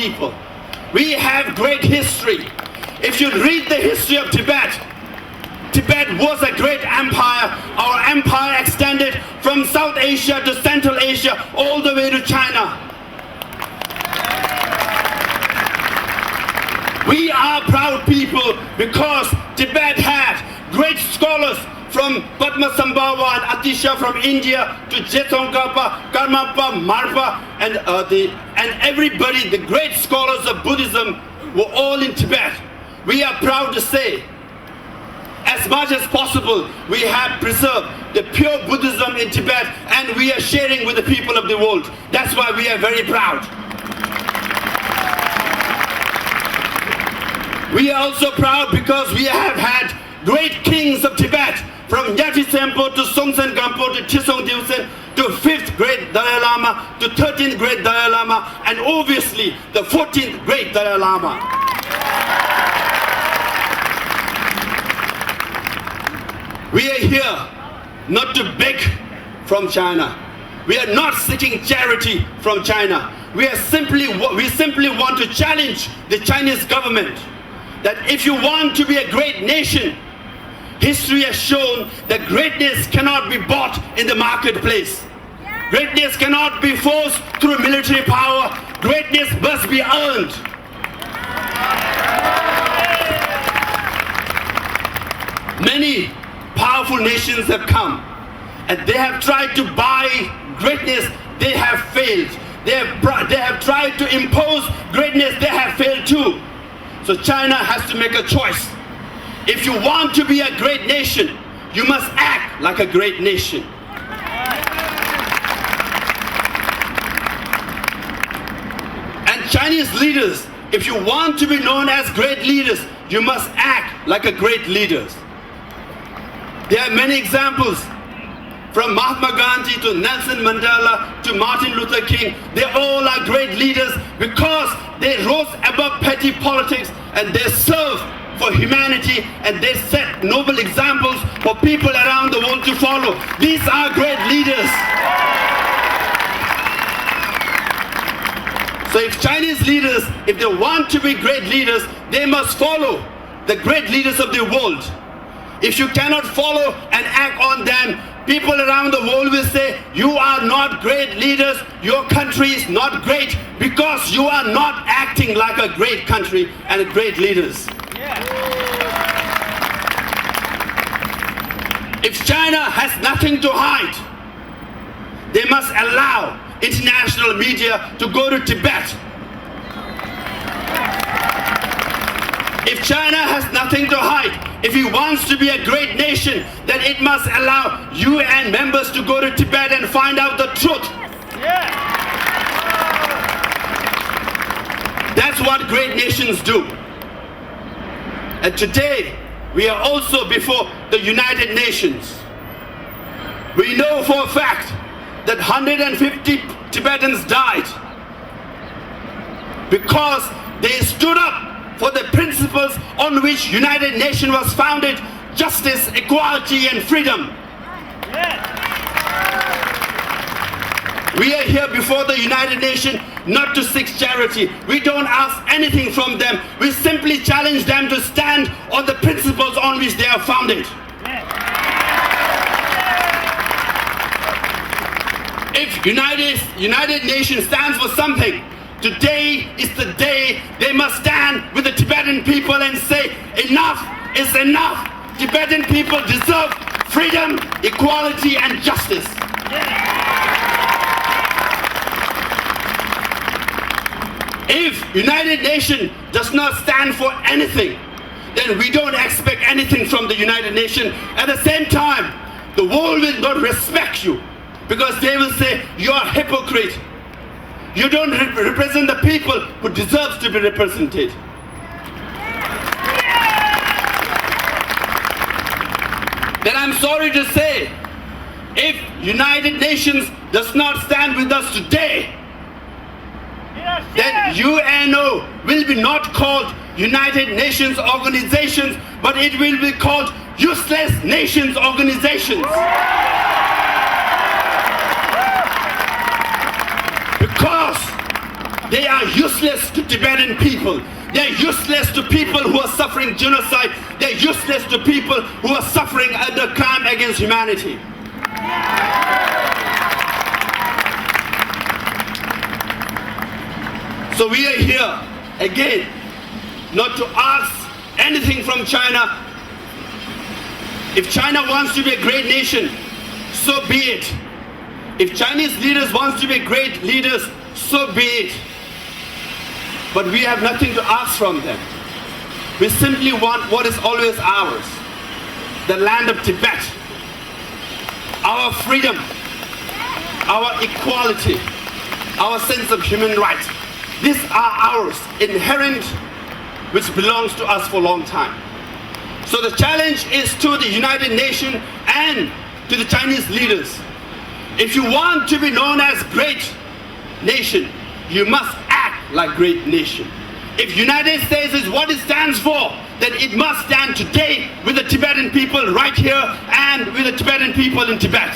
people. We have great history. If you read the history of Tibet, Tibet was a great empire. Our empire extended from South Asia to Central Asia, all the way to China. We are proud people because Tibet had great scholars from Padmasambhava and Atisha from India to Jetsongkhapa, Karmapa, Marpa, and everybody, the great scholars of Buddhism were all in Tibet. We are proud to say, as much as possible, we have preserved the pure Buddhism in Tibet, and we are sharing with the people of the world. That's why we are very proud. We are also proud because we have had great kings of Tibet, from Nyati Sempo to Songtsen Gampo to Chisong Dilsen to 5th great Dalai Lama to 13th great Dalai Lama, and obviously the 14th great Dalai Lama. We are here not to beg from China. We are not seeking charity from China. We simply want to challenge the Chinese government that if you want to be a great nation, history has shown that greatness cannot be bought in the marketplace. Greatness cannot be forced through military power. Greatness must be earned. Many powerful nations have come and they have tried to buy greatness. They have failed. They have tried to impose greatness. They have failed too. So China has to make a choice. If you want to be a great nation, you must act like a great nation. And Chinese leaders, if you want to be known as great leaders, you must act like a great leaders. There are many examples, from Mahatma Gandhi to Nelson Mandela to Martin Luther King. They all are great leaders because they rose above petty politics and they serve for humanity, and they set noble examples for people around the world to follow. These are great leaders. So if Chinese leaders, if they want to be great leaders, they must follow the great leaders of the world. If you cannot follow and act on them, people around the world will say, you are not great leaders, your country is not great because you are not acting like a great country and great leaders. If China has nothing to hide, they must allow international media to go to Tibet. If China has nothing to hide, if it wants to be a great nation, then it must allow UN members to go to Tibet and find out the truth. That's what great nations do. And today, we are also before the United Nations. We know for a fact that 150 Tibetans died because they stood up for the principles on which United Nations was founded: justice, equality, and freedom. We are here before the United Nations not to seek charity. We don't ask anything from them. We simply challenge them to stand on the principles on which they are founded. If United Nations stands for something, today is the day they must stand with the Tibetan people and say, enough is enough. Tibetan people deserve freedom, equality, and justice. If United Nations does not stand for anything, then we don't expect anything from the United Nations. At the same time, the world will not respect you because they will say, you are a hypocrite. You don't represent the people who deserves to be represented. Then I'm sorry to say, if United Nations does not stand with us today, then UNO will be not called United Nations Organizations, but it will be called Useless Nations Organizations. Because They are useless to Tibetan people. They're useless to people who are suffering genocide. They're useless to people who are suffering under crime against humanity. So we are here again not to ask anything from China. If China wants to be a great nation, so be it. If Chinese leaders want to be great leaders, so be it. But we have nothing to ask from them. We simply want what is always ours. The land of Tibet. Our freedom. Our equality. Our sense of human rights. These are ours, inherent, which belongs to us for a long time. So the challenge is to the United Nations and to the Chinese leaders. If you want to be known as great nation, you must act like great nation. If United States is what it stands for, then it must stand today with the Tibetan people right here and with the Tibetan people in Tibet.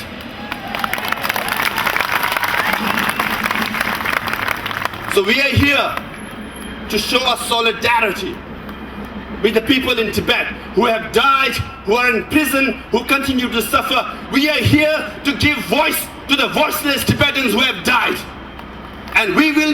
So we are here to show our solidarity with the people in Tibet who have died, who are in prison, who continue to suffer. We are here to give voice to the voiceless Tibetans who have died. And we will